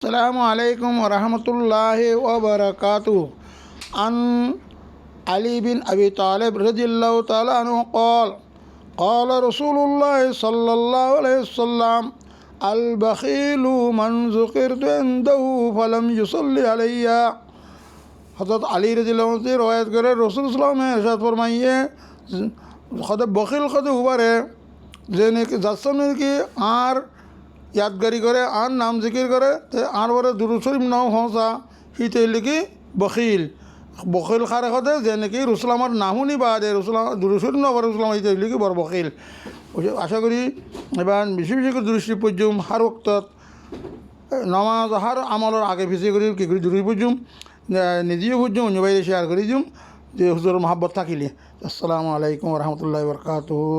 আসসালামু আলাইকুম ওয়া রাহমাতুল্লাহি ওয়া বারাকাতুহু। আন আলী বিন আবি তালিব রাদিয়াল্লাহু তাআলা আনহু قال قال رسول الله صلى الله عليه وسلم البخيل من ذكرت عنده فلم يصلي علي। হযরত আলী রাদিয়াল্লাহু আনহু রওয়ায়াত করে রাসূল সাল্লাল্লাহু আলাইহি ওয়াসাল্লাম ইরশাদ ফরমাইয়ে খোদা বখিল খোদা উবারে যে নাকি যার সামনে কি আর यादगारी करे आन नाम जिक्र करे तो आन बारे दुरूद शरीफ नाम होसा ही तो लिखी बखील बखील खारे होते जेने कि रुसलामार नामो नहीं बादे रुसलाम दुरूद शरीफ ना बारे रुसलाम ही तो लिखी बर बखील। आशा करी एबार बेশি বেশি করে দুরুদ শরীফ পড়ুম हर वक्त नामाज हर আমলের आगे পিছিয়ে করি কি করি দুরুদ পড়ুম নিজেও পড়ুম অন্য বাইরে শেয়ার করি দিম যে হুজুর মহব্বত থাকিলে। আসসালামু আলাইকুম ওয়া রাহমাতুল্লাহি ওয়া বারাকাতুহু।